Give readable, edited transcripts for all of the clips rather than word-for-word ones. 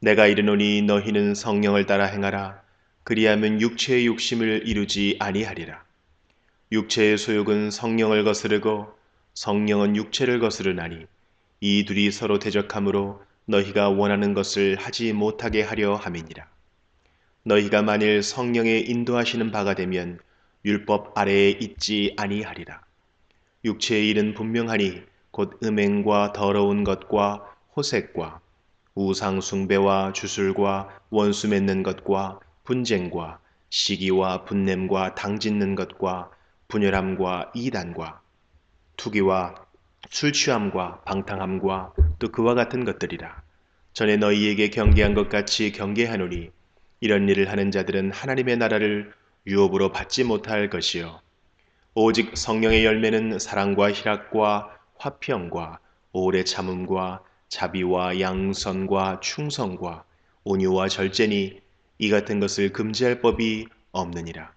내가 이르노니 너희는 성령을 따라 행하라. 그리하면 육체의 욕심을 이루지 아니하리라. 육체의 소욕은 성령을 거스르고 성령은 육체를 거스르나니 이 둘이 서로 대적하므로 너희가 원하는 것을 하지 못하게 하려 함이니라. 너희가 만일 성령의 인도하시는 바가 되면 율법 아래에 있지 아니하리라. 육체의 일은 분명하니 곧 음행과 더러운 것과 호색과 우상 숭배와 주술과 원수 맺는 것과 분쟁과 시기와 분냄과 당짓는 것과 분열함과 이단과 투기와 술 취함과 방탕함과 또 그와 같은 것들이라. 전에 너희에게 경계한 것 같이 경계하노니 이런 일을 하는 자들은 하나님의 나라를 유업으로 받지 못할 것이요 오직 성령의 열매는 사랑과 희락과 화평과 오래 참음과 자비와 양선과 충성과 온유와 절제니 이 같은 것을 금지할 법이 없느니라.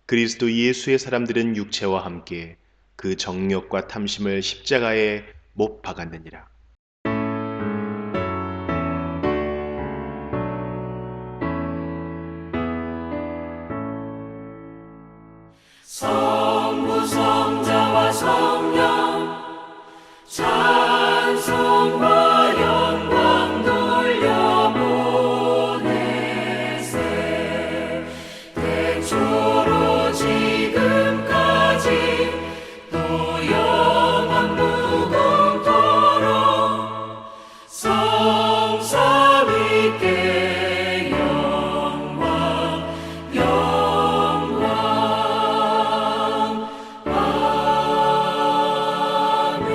그리스도 예수의 사람들은 육체와 함께 그 정욕과 탐심을 십자가에 못 박았느니라. 성부 성자와 성령 찬송과 영광 돌려보내세 태초로 지금까지 또 영원 무궁토록 성삼위께 영광 영광 아멘.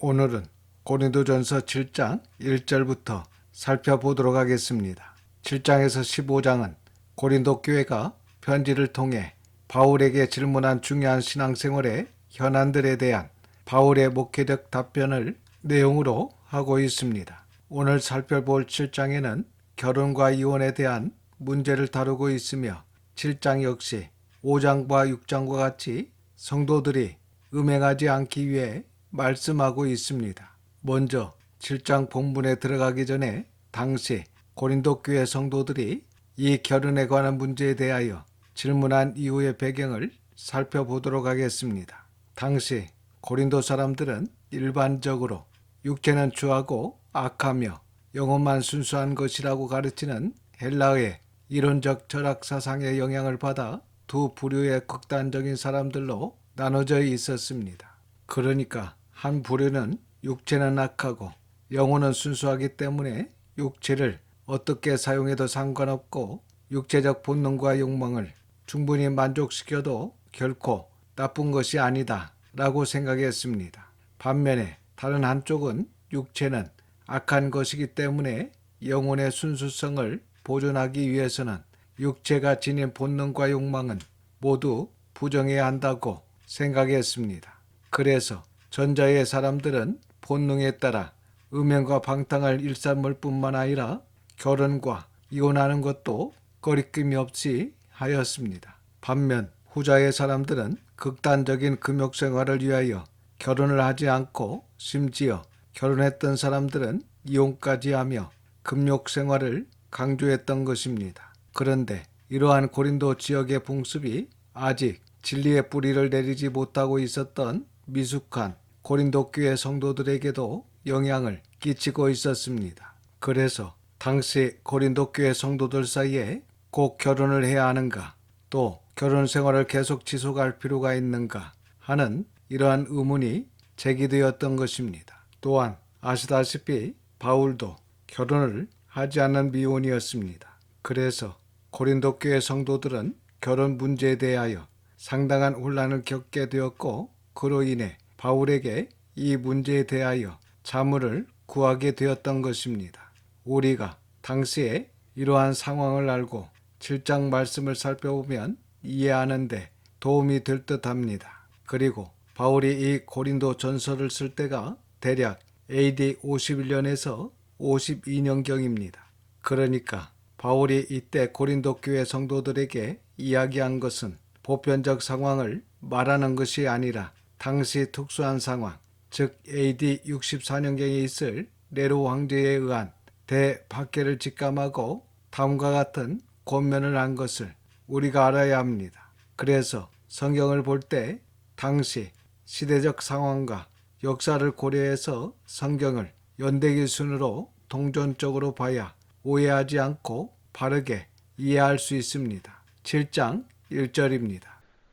오늘은 고린도전서 7장 1절부터 살펴보도록 하겠습니다. 7장에서 15장은 고린도 교회가 편지를 통해 바울에게 질문한 중요한 신앙생활의 현안들에 대한 바울의 목회적 답변을 내용으로 하고 있습니다. 오늘 살펴볼 7장에는 결혼과 이혼에 대한 문제를 다루고 있으며 7장 역시 5장과 6장과 같이 성도들이 음행하지 않기 위해 말씀하고 있습니다. 먼저 7장 본문에 들어가기 전에 당시 고린도 교회 성도들이 이 결혼에 관한 문제에 대하여 질문한 이후의 배경을 살펴보도록 하겠습니다. 당시 고린도 사람들은 일반적으로 육체는 추하고 악하며 영혼만 순수한 것이라고 가르치는 헬라의 이론적 철학 사상의 영향을 받아 두 부류의 극단적인 사람들로 나눠져 있었습니다. 그러니까 한 부류는 육체는 악하고 영혼은 순수하기 때문에 육체를 어떻게 사용해도 상관없고 육체적 본능과 욕망을 충분히 만족시켜도 결코 나쁜 것이 아니다 라고 생각했습니다. 반면에 다른 한쪽은 육체는 악한 것이기 때문에 영혼의 순수성을 보존하기 위해서는 육체가 지닌 본능과 욕망은 모두 부정해야 한다고 생각했습니다. 그래서 전자의 사람들은 본능에 따라 음행과 방탕을 일삼을 뿐만 아니라 결혼과 이혼하는 것도 거리낌이 없이 하였습니다. 반면 후자의 사람들은 극단적인 금욕 생활을 위하여 결혼을 하지 않고 심지어 결혼했던 사람들은 이혼까지 하며 금욕 생활을 강조했던 것입니다. 그런데 이러한 고린도 지역의 풍습이 아직 진리의 뿌리를 내리지 못하고 있었던 미숙한 고린도 교회 성도들에게도 영향을 끼치고 있었습니다. 그래서 당시 고린도 교회 성도들 사이에 꼭 결혼을 해야 하는가, 또 결혼 생활을 계속 지속할 필요가 있는가 하는 이러한 의문이 제기되었던 것입니다. 또한 아시다시피 바울도 결혼을 하지 않는 미혼이었습니다. 그래서 고린도 교회 성도들은 결혼 문제에 대하여 상당한 혼란을 겪게 되었고, 그로 인해 바울에게 이 문제에 대하여 자문을 구하게 되었던 것입니다. 우리가 당시에 이러한 상황을 알고 7장 말씀을 살펴보면 이해하는데 도움이 될 듯합니다. 그리고 바울이 이 고린도 전서를 쓸 때가 대략 AD 51년에서 52년경입니다. 그러니까 바울이 이때 고린도 교회 성도들에게 이야기한 것은 보편적 상황을 말하는 것이 아니라 당시 특수한 상황, 즉 AD 64년경에 있을 네로 황제에 의한 대박해를 직감하고 다음과 같은 권면을 한 것을 우리가 알아야 합니다. 그래서 성경을 볼 때 당시 시대적 상황과 역사를 고려해서 성경을 연대기 순으로 동전적으로 봐야 오해하지 않고 바르게 이해할 수 있습니다. 7장 1절입니다.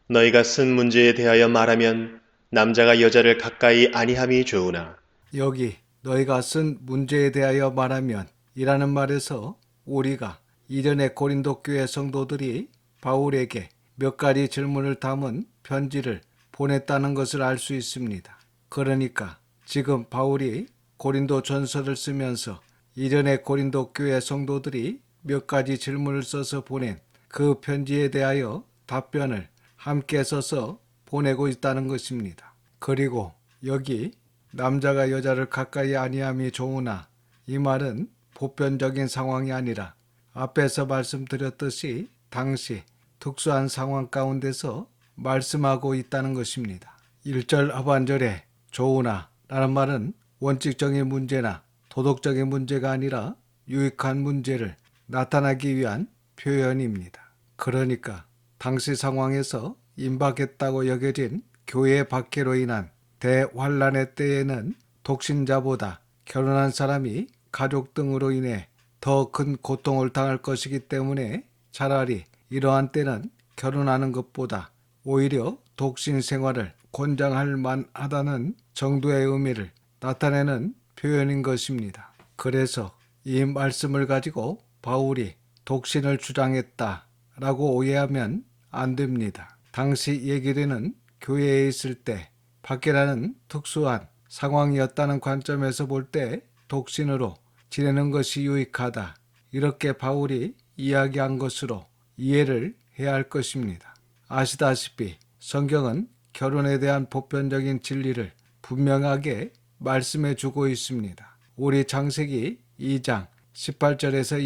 너희가 쓴 문제에 대하여 말하면 남자가 여자를 가까이 아니함이 좋으나 여기 너희가 쓴 문제에 대하여 말하면 이라는 말에서 우리가 이전에 고린도 교회 성도들이 바울에게 몇 가지 질문을 담은 편지를 보냈다는 것을 알 수 있습니다. 그러니까 지금 바울이 고린도 전서를 쓰면서 이전에 고린도 교회 성도들이 몇 가지 질문을 써서 보낸 그 편지에 대하여 답변을 함께 써서 보내고 있다는 것입니다. 그리고 여기 남자가 여자를 가까이 아니함이 좋으나, 이 말은 보편적인 상황이 아니라 앞에서 말씀드렸듯이 당시 특수한 상황 가운데서 말씀하고 있다는 것입니다. 1절 하반절에 좋으나 라는 말은 원칙적인 문제나 도덕적인 문제가 아니라 유익한 문제를 나타나기 위한 표현입니다. 그러니까 당시 상황에서 임박했다고 여겨진 교회의 박해로 인한 대환란의 때에는 독신자보다 결혼한 사람이 가족 등으로 인해 더 큰 고통을 당할 것이기 때문에 차라리 이러한 때는 결혼하는 것보다 오히려 독신 생활을 권장할 만하다는 정도의 의미를 나타내는 표현인 것입니다. 그래서 이 말씀을 가지고 바울이 독신을 주장했다라고 오해하면 안 됩니다. 당시 얘기되는 교회에 있을 때 박해라는 특수한 상황이었다는 관점에서 볼 때 독신으로 지내는 것이 유익하다. 이렇게 바울이 이야기한 것으로 이해를 해야 할 것입니다. 아시다시피 성경은 결혼에 대한 보편적인 진리를 분명하게 말씀해 주고 있습니다. 우리 창세기 2장 18절에서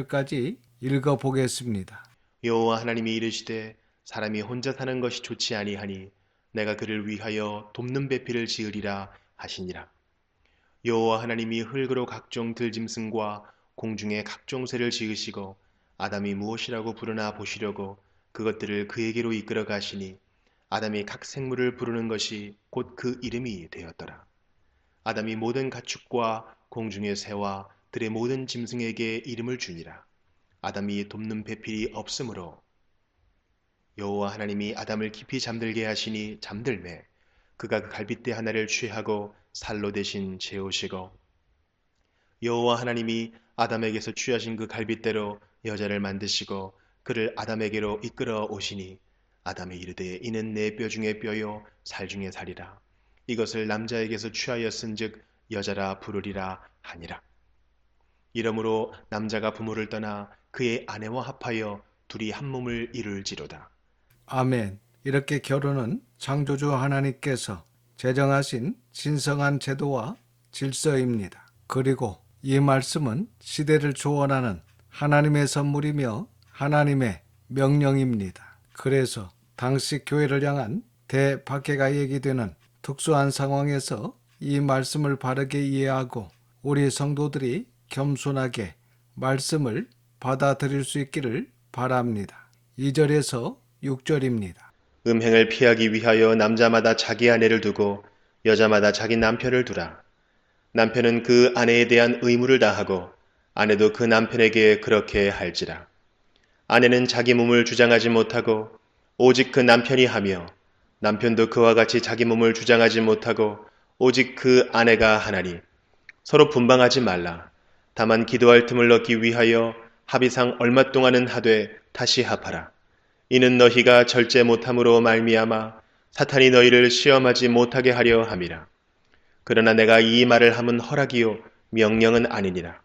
24절까지 읽어보겠습니다. 여호와 하나님이 이르시되 사람이 혼자 사는 것이 좋지 아니하니 내가 그를 위하여 돕는 배필을 지으리라 하시니라. 여호와 하나님이 흙으로 각종 들짐승과 공중의 각종 새를 지으시고 아담이 무엇이라고 부르나 보시려고 그것들을 그에게로 이끌어 가시니 아담이 각 생물을 부르는 것이 곧 그 이름이 되었더라. 아담이 모든 가축과 공중의 새와 들의 모든 짐승에게 이름을 주니라. 아담이 돕는 배필이 없으므로 여호와 하나님이 아담을 깊이 잠들게 하시니 잠들매 그가 그 갈빗대 하나를 취하고 살로 대신 재우시고 여호와 하나님이 아담에게서 취하신 그 갈빗대로 여자를 만드시고 그를 아담에게로 이끌어 오시니 아담이 이르되 이는 내 뼈 중에 뼈요 살 중에 살이라. 이것을 남자에게서 취하였은즉 여자라 부르리라 하니라. 이러므로 남자가 부모를 떠나 그의 아내와 합하여 둘이 한 몸을 이룰지로다. 아멘. 이렇게 결혼은 창조주 하나님께서 제정하신 신성한 제도와 질서입니다. 그리고 이 말씀은 시대를 초월하는 하나님의 선물이며 하나님의 명령입니다. 그래서 당시 교회를 향한 대박해가 얘기되는 특수한 상황에서 이 말씀을 바르게 이해하고 우리 성도들이 겸손하게 말씀을 받아들일 수 있기를 바랍니다. 2절에서 6절입니다. 음행을 피하기 위하여 남자마다 자기 아내를 두고 여자마다 자기 남편을 두라. 남편은 그 아내에 대한 의무를 다하고 아내도 그 남편에게 그렇게 할지라. 아내는 자기 몸을 주장하지 못하고 오직 그 남편이 하며 남편도 그와 같이 자기 몸을 주장하지 못하고 오직 그 아내가 하나니 서로 분방하지 말라. 다만 기도할 틈을 얻기 위하여 합의상 얼마 동안은 하되 다시 합하라. 이는 너희가 절제 못함으로 말미암아 사탄이 너희를 시험하지 못하게 하려 함이라. 그러나 내가 이 말을 함은 허락이요 명령은 아니니라.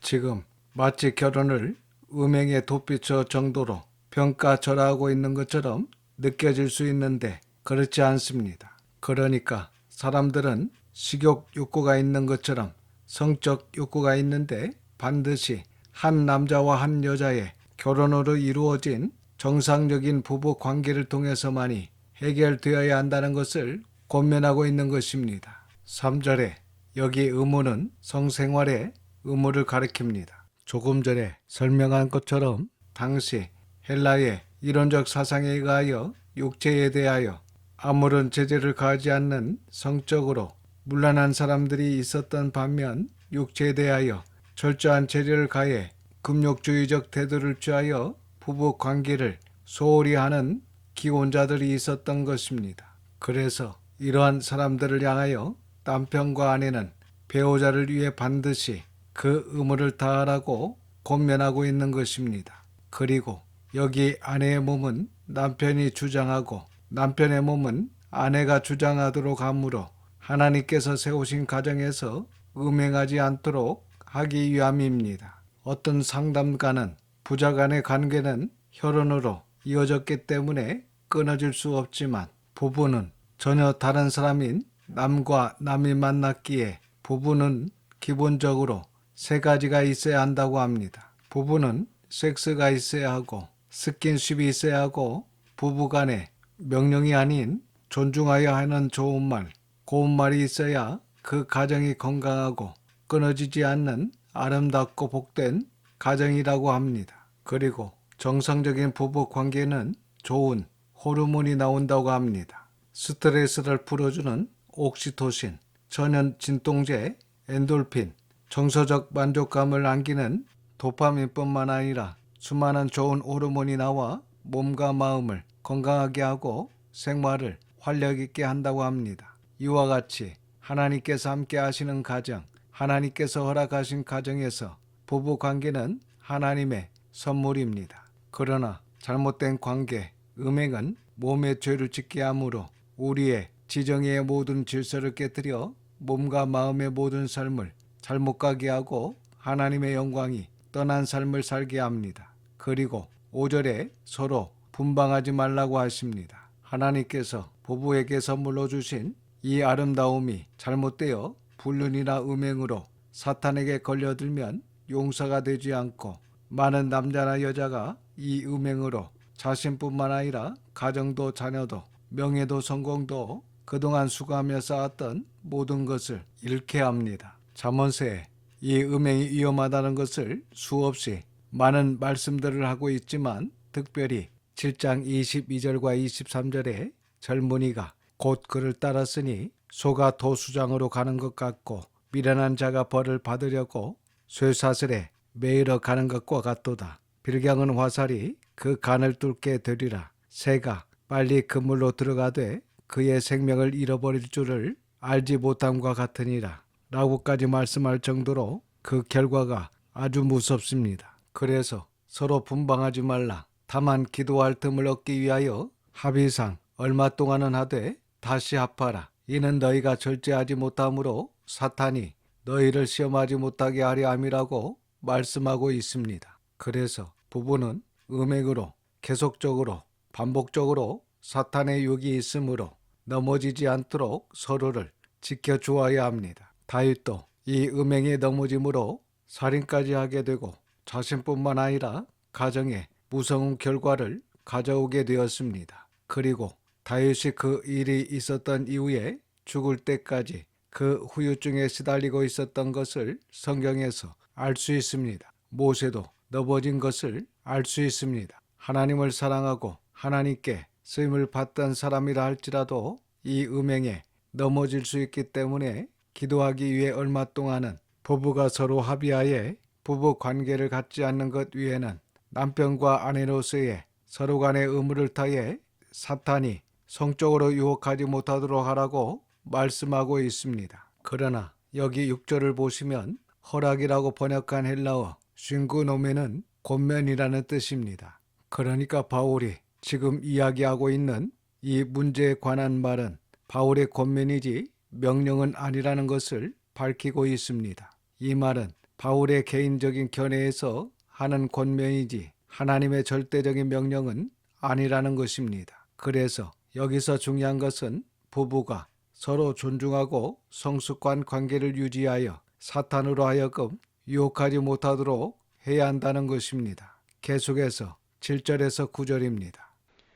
지금 마치 결혼을 음행의 도피처 정도로 평가절하하고 있는 것처럼 느껴질 수 있는데 그렇지 않습니다. 그러니까 사람들은 식욕 욕구가 있는 것처럼 성적 욕구가 있는데 반드시 한 남자와 한 여자의 결혼으로 이루어진 정상적인 부부 관계를 통해서만이 해결되어야 한다는 것을 권면하고 있는 것입니다. 3절에 여기 의무는 성생활의 의무를 가리킵니다. 조금 전에 설명한 것처럼 당시 헬라의 이론적 사상에 의하여 육체에 대하여 아무런 제재를 가하지 않는 성적으로 문란한 사람들이 있었던 반면 육체에 대하여 철저한 제재를 가해 금욕주의적 태도를 취하여 부부 관계를 소홀히 하는 기혼자들이 있었던 것입니다. 그래서 이러한 사람들을 향하여 남편과 아내는 배우자를 위해 반드시 그 의무를 다하라고 권면하고 있는 것입니다. 그리고 여기 아내의 몸은 남편이 주장하고 남편의 몸은 아내가 주장하도록 하므로 하나님께서 세우신 가정에서 음행하지 않도록 하기 위함입니다. 어떤 상담가는 부자 간의 관계는 혈연으로 이어졌기 때문에 끊어질 수 없지만 부부는 전혀 다른 사람인 남과 남이 만났기에 부부는 기본적으로 세 가지가 있어야 한다고 합니다. 부부는 섹스가 있어야 하고 스킨십이 있어야 하고 부부간에 명령이 아닌 존중하여 하는 좋은 말, 고운 말이 있어야 그 가정이 건강하고 끊어지지 않는 아름답고 복된 가정이라고 합니다. 그리고 정상적인 부부 관계는 좋은 호르몬이 나온다고 합니다. 스트레스를 풀어주는 옥시토신, 천연 진통제, 엔돌핀, 정서적 만족감을 안기는 도파민뿐만 아니라 수많은 좋은 호르몬이 나와 몸과 마음을 건강하게 하고 생활을 활력 있게 한다고 합니다. 이와 같이 하나님께서 함께 하시는 가정, 하나님께서 허락하신 가정에서 부부 관계는 하나님의 선물입니다. 그러나 잘못된 관계, 음행은 몸의 죄를 짓게 하므로 우리의 지정의 모든 질서를 깨뜨려 몸과 마음의 모든 삶을 잘못 가게 하고 하나님의 영광이 떠난 삶을 살게 합니다. 그리고 5절에 서로 분방하지 말라고 하십니다. 하나님께서 부부에게 선물로 주신 이 아름다움이 잘못되어 불륜이나 음행으로 사탄에게 걸려들면 용서가 되지 않고 많은 남자나 여자가 이 음행으로 자신뿐만 아니라 가정도 자녀도 명예도 성공도 그동안 수고하며 쌓았던 모든 것을 잃게 합니다. 잠언서에 이 음행이 위험하다는 것을 수없이 많은 말씀들을 하고 있지만 특별히 7장 22절과 23절에 젊은이가 곧 그를 따랐으니 소가 도수장으로 가는 것 같고 미련한 자가 벌을 받으려고 쇠사슬에 매이러 가는 것과 같도다. 빌경은 화살이 그 간을 뚫게 되리라. 새가 빨리 그물로 들어가되 그의 생명을 잃어버릴 줄을 알지 못함과 같으니라. 라고까지 말씀할 정도로 그 결과가 아주 무섭습니다. 그래서 서로 분방하지 말라. 다만 기도할 틈을 얻기 위하여 합의상 얼마 동안은 하되 다시 합하라. 이는 너희가 절제하지 못함으로 사탄이 너희를 시험하지 못하게 하려 함이라고 말씀하고 있습니다. 그래서 부부는 음행으로 계속적으로 반복적으로 사탄의 유혹이 있으므로 넘어지지 않도록 서로를 지켜주어야 합니다. 다윗도 이 음행에 넘어짐으로 살인까지 하게 되고 자신뿐만 아니라 가정에 무서운 결과를 가져오게 되었습니다. 그리고 다윗이 그 일이 있었던 이후에 죽을 때까지 그 후유증에 시달리고 있었던 것을 성경에서 알 수 있습니다. 모세도 넘어진 것을 알 수 있습니다. 하나님을 사랑하고 하나님께 쓰임을 받던 사람이라 할지라도 이 음행에 넘어질 수 있기 때문에 기도하기 위해 얼마 동안은 부부가 서로 합의하에 부부 관계를 갖지 않는 것 위에는 남편과 아내로서의 서로 간의 의무를 다해 사탄이 성적으로 유혹하지 못하도록 하라고 말씀하고 있습니다. 그러나 여기 6절을 보시면 허락이라고 번역한 헬라어 쉰구노메는 권면이라는 뜻입니다. 그러니까 바울이 지금 이야기하고 있는 이 문제에 관한 말은 바울의 권면이지 명령은 아니라는 것을 밝히고 있습니다. 이 말은 바울의 개인적인 견해에서 하는 권면이지 하나님의 절대적인 명령은 아니라는 것입니다. 그래서 여기서 중요한 것은 부부가 서로 존중하고 성숙한 관계를 유지하여 사탄으로 하여금 유혹하지 못하도록 해야 한다는 것입니다. 계속해서 7절에서 9절입니다.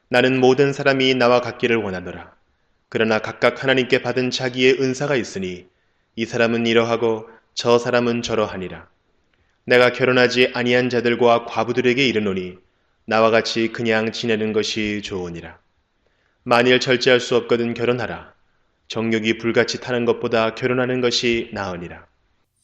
나는 모든 사람이 나와 같기를 원하노라. 그러나 각각 하나님께 받은 자기의 은사가 있으니 이 사람은 이러하고 저 사람은 저러하니라. 내가 결혼하지 아니한 자들과 과부들에게 이르노니 나와 같이 그냥 지내는 것이 좋으니라. 만일 절제할 수 없거든 결혼하라. 정욕이 불같이 타는 것보다 결혼하는 것이 나으니라.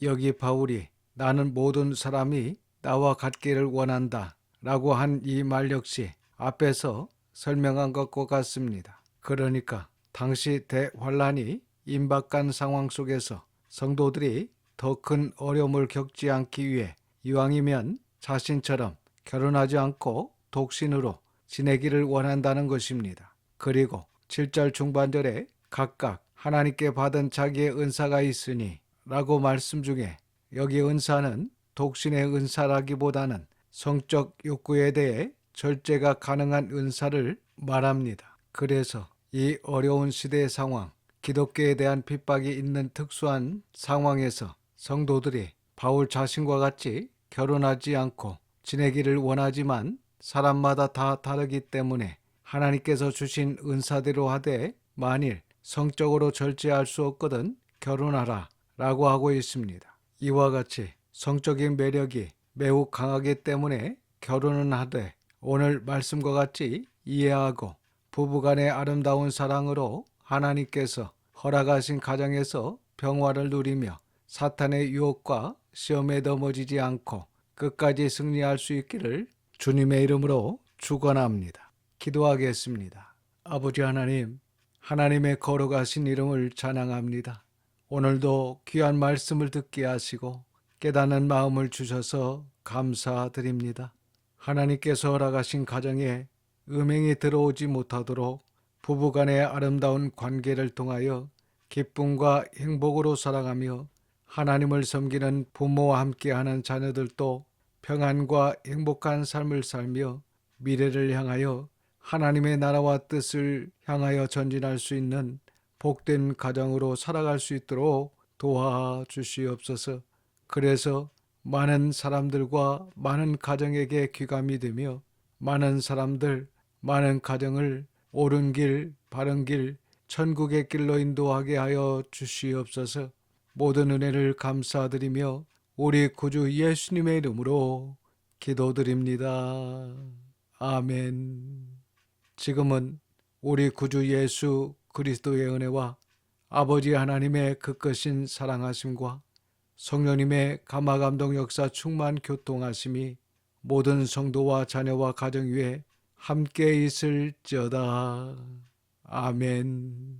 여기 바울이 나는 모든 사람이 나와 같기를 원한다 라고 한 이 말 역시 앞에서 설명한 것과 같습니다. 그러니까 당시 대환란이 임박한 상황 속에서 성도들이 더 큰 어려움을 겪지 않기 위해 이왕이면 자신처럼 결혼하지 않고 독신으로 지내기를 원한다는 것입니다. 그리고 7절 중반절에 각각 하나님께 받은 자기의 은사가 있으니 라고 말씀 중에 여기 은사는 독신의 은사라기보다는 성적 욕구에 대해 절제가 가능한 은사를 말합니다. 그래서 이 어려운 시대의 상황, 기독교에 대한 핍박이 있는 특수한 상황에서 성도들이 바울 자신과 같이 결혼하지 않고 지내기를 원하지만 사람마다 다 다르기 때문에 하나님께서 주신 은사대로 하되 만일 성적으로 절제할 수 없거든 결혼하라 라고 하고 있습니다. 이와 같이 성적인 매력이 매우 강하기 때문에 결혼은 하되 오늘 말씀과 같이 이해하고 부부간의 아름다운 사랑으로 하나님께서 허락하신 가정에서 평화를 누리며 사탄의 유혹과 시험에 넘어지지 않고 끝까지 승리할 수 있기를 주님의 이름으로 축원합니다. 기도하겠습니다. 아버지 하나님, 하나님의 거룩하신 이름을 찬양합니다. 오늘도 귀한 말씀을 듣게 하시고 깨닫는 마음을 주셔서 감사드립니다. 하나님께서 허락하신 가정에 음행이 들어오지 못하도록 부부간의 아름다운 관계를 통하여 기쁨과 행복으로 살아가며 하나님을 섬기는 부모와 함께하는 자녀들도 평안과 행복한 삶을 살며 미래를 향하여 하나님의 나라와 뜻을 향하여 전진할 수 있는 복된 가정으로 살아갈 수 있도록 도와주시옵소서. 그래서 많은 사람들과 많은 가정에게 귀감이 되며 많은 사람들, 많은 가정을 옳은 길, 바른 길, 천국의 길로 인도하게 하여 주시옵소서. 모든 은혜를 감사드리며 우리 구주 예수님의 이름으로 기도드립니다. 아멘. 지금은 우리 구주 예수 그리스도의 은혜와 아버지 하나님의 극크신 사랑하심과 성령님의 감화감동 역사 충만 교통하심이 모든 성도와 자녀와 가정 위에 함께 있을지어다. 아멘.